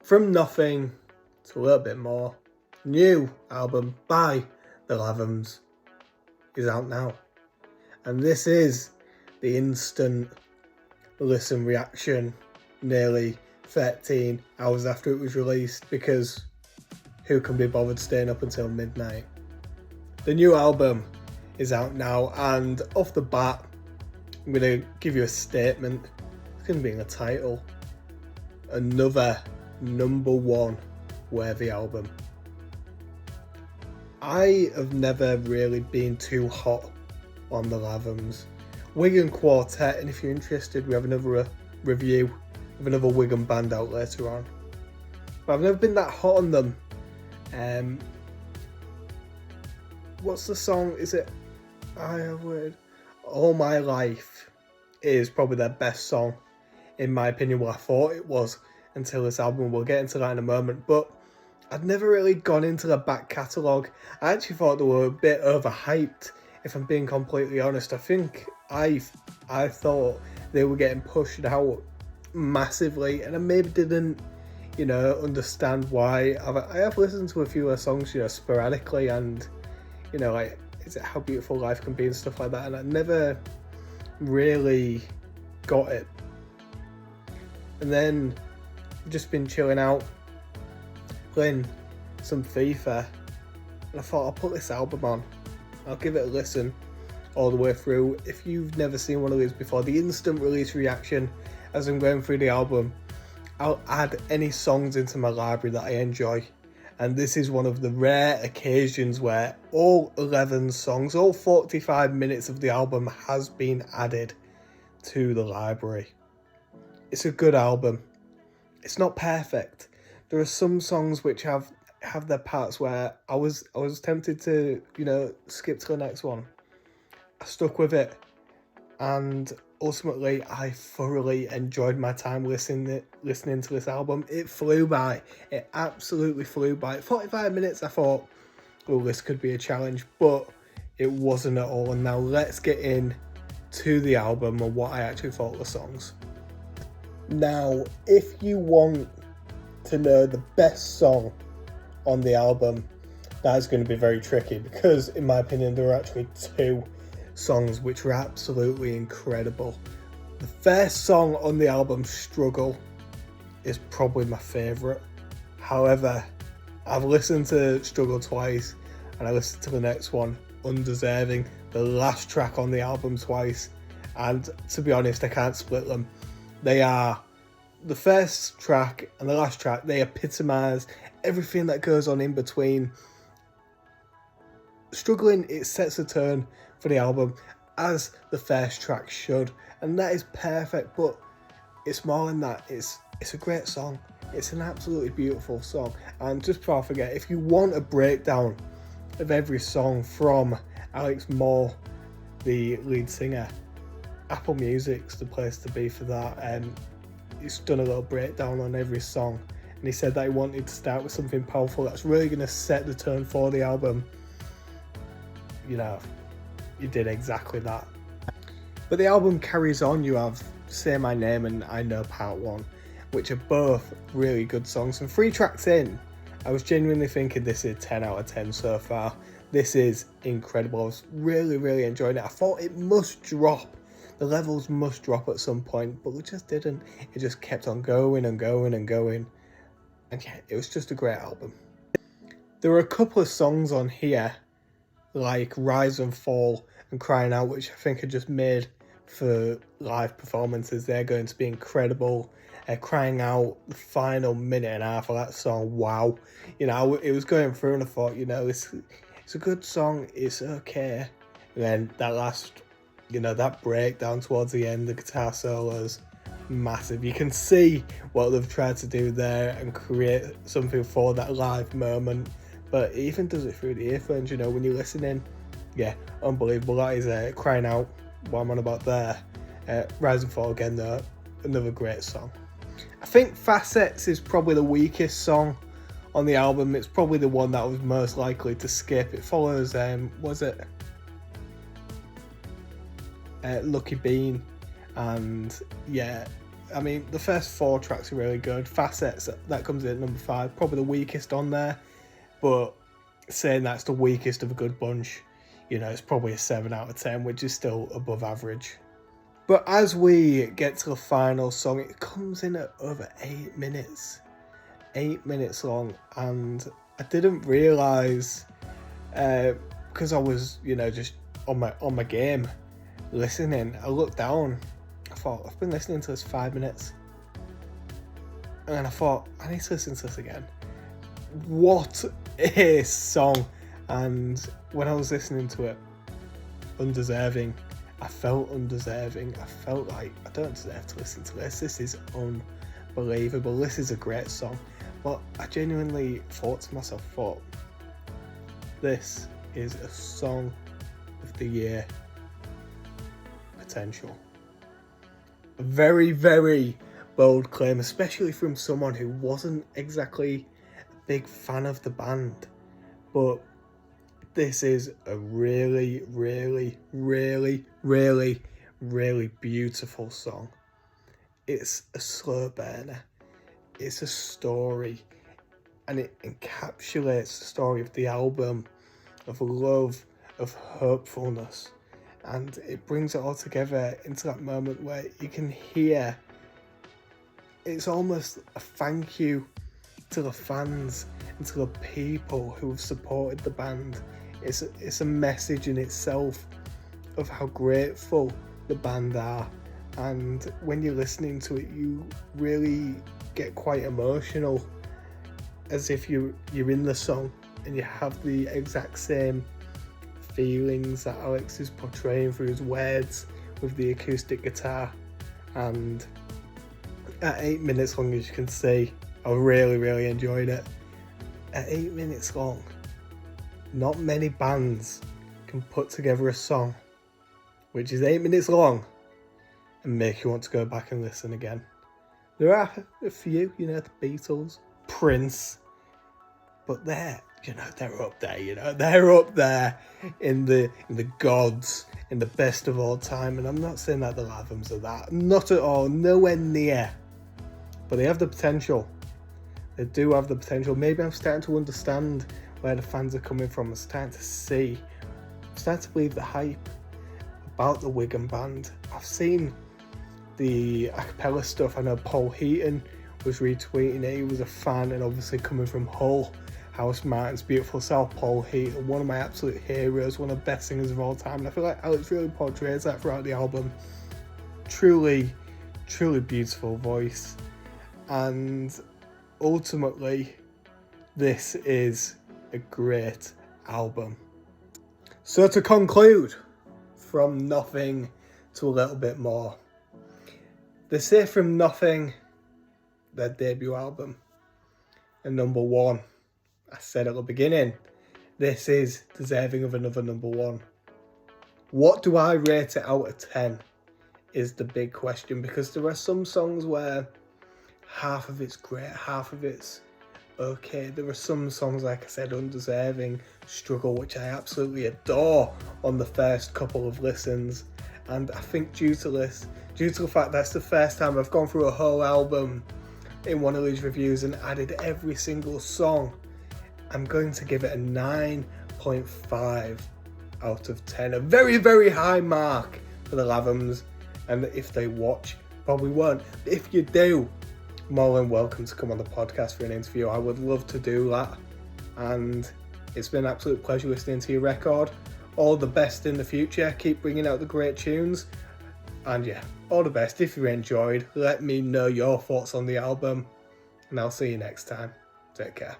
From nothing to a little bit more, new album by the Lathums is out now. And this is the instant listen reaction nearly 13 hours after it was released, because who can be bothered staying up until midnight? The new album is out now, and off the bat, I'm going to give you a statement. It's going to be in the title. Another #1 worthy album. I have never really been too hot on the Lathums. Wigan Quartet, and if you're interested, we have another review of another Wigan band out later on. But I've never been that hot on them. What's the song? Is it I Have Waited? All My Life is probably their best song, in my opinion. Well, I thought it was until this album. We'll get into that in a moment. But I'd never really gone into the back catalogue. I actually thought they were a bit overhyped, if I'm being completely honest. I think I thought they were getting pushed out massively, and I maybe didn't, understand why. I have listened to a few of their songs, sporadically, and, like, is it How Beautiful Life Can Be and stuff like that, and I never really got it. And then just been chilling out, playing some FIFA, and I thought I'll put this album on. I'll give it a listen all the way through. If you've never seen one of these before, the instant release reaction as I'm going through the album, I'll add any songs into my library that I enjoy. And this is one of the rare occasions where all 11 songs, all 45 minutes of the album has been added to the library. It's a good album. It's not perfect. There are some songs which have their parts where I was tempted to, skip to the next one. I stuck with it, and ultimately I thoroughly enjoyed my time listening to this album. It flew by. It absolutely flew by. At 45 minutes I thought, oh, this could be a challenge, but it wasn't at all. And now let's get in to the album and what I actually thought of the songs. Now, if you want to know the best song on the album, that is going to be very tricky, because in my opinion there are actually two songs which were absolutely incredible. The first song on the album, Struggle, is probably my favourite. However, I've listened to Struggle twice, and I listened to the next one, Undeserving, the last track on the album, twice, and to be honest, I can't split them. They are, the first track and the last track, they epitomise everything that goes on in between. Struggling, it sets a tone for the album, as the first track should, and that is perfect. But it's more than that. It's a great song. It's an absolutely beautiful song. And just before I forget, if you want a breakdown of every song from Alex Moore, the lead singer, Apple Music's the place to be for that. And he's done a little breakdown on every song, and he said that he wanted to start with something powerful that's really going to set the tone for the album. You did exactly that. But the album carries on. You have Say My Name and I Know Part 1, which are both really good songs. And 3 tracks in, I was genuinely thinking this is 10 out of 10 so far. This is incredible. I was really, really enjoying it. I thought it must drop. The levels must drop at some point, but it just didn't. It just kept on going and going and going. And yeah, it was just a great album. There were a couple of songs on here, like Rise and Fall and Crying Out, which I think are just made for live performances. They're going to be incredible. Crying Out, the final minute and a half of that song, wow. It was going through and I thought, it's a good song, it's okay. And then that last, that breakdown towards the end, the guitar solos, massive. You can see what they've tried to do there and create something for that live moment. But it even does it through the earphones, when you're listening. Yeah, unbelievable. That is Crying Out, what I'm on about there. Rise and Fall again, though, another great song. I think Facets is probably the weakest song on the album. It's probably the one that I was most likely to skip. It follows, Lucky Bean, and yeah, I mean, the first 4 tracks are really good. Facets, that comes in at number 5, probably the weakest on there. But saying that's the weakest of a good bunch, it's probably a 7 out of 10, which is still above average. But as we get to the final song, it comes in at over 8 minutes. 8 minutes long, and I didn't realise, because I was, just on my game, listening. I looked down, I thought, I've been listening to this 5 minutes. And then I thought, I need to listen to this again. What a song. And when I was listening to it, undeserving. I felt undeserving. I felt like I don't deserve to listen to this. This is unbelievable. This is a great song. But I genuinely thought to myself, this is a song of the year potential. A very, very bold claim, especially from someone who wasn't exactly a big fan of the band. But this is a really, really, really, really, really beautiful song. It's a slow burner. It's a story. And it encapsulates the story of the album, of love, of hopefulness. And it brings it all together into that moment where you can hear, it's almost a thank you to the fans and to the people who have supported the band. It's a message in itself of how grateful the band are, and when you're listening to it, you really get quite emotional, as if you're in the song and you have the exact same feelings that Alex is portraying through his words with the acoustic guitar. And at 8 minutes long, as you can see, I really, really enjoyed it. At 8 minutes long, not many bands can put together a song which is 8 minutes long and make you want to go back and listen again. There are a few, the Beatles, Prince, but they're up there, they're up there in the gods, in the best of all time. And I'm not saying that the Lathums are that, not at all, nowhere near, but they have the potential. They do have the potential. Maybe I'm starting to understand where the fans are coming from. I'm starting to believe the hype about the Wigan band. I've seen the a cappella stuff. I know Paul Heaton was retweeting it. He was a fan, and obviously coming from Hull, House Martin's beautiful self, Paul Heaton, one of my absolute heroes, one of the best singers of all time. And I feel like Alex really portrays that throughout the album. Truly, truly beautiful voice. And ultimately, this is a great album. So to conclude, from nothing to a little bit more. They say from nothing, their debut album, and number 1. I said at the beginning, this is deserving of another number 1. What do I rate it out of 10 is the big question, because there are some songs where half of it's great, half of it's okay. There are some songs, like I said, undeserving, Struggle, which I absolutely adore on the first couple of listens. And I think due to the fact that's the first time I've gone through a whole album in one of these reviews and added every single song, I'm going to give it a 9.5 out of 10. A very, very high mark for the Lathums. And if they watch, probably won't. But if you do, more than welcome to come on the podcast for an interview. I would love to do that. And it's been an absolute pleasure listening to your record. All the best in the future. Keep bringing out the great tunes. And yeah, all the best. If you enjoyed, let me know your thoughts on the album. And I'll see you next time. Take care.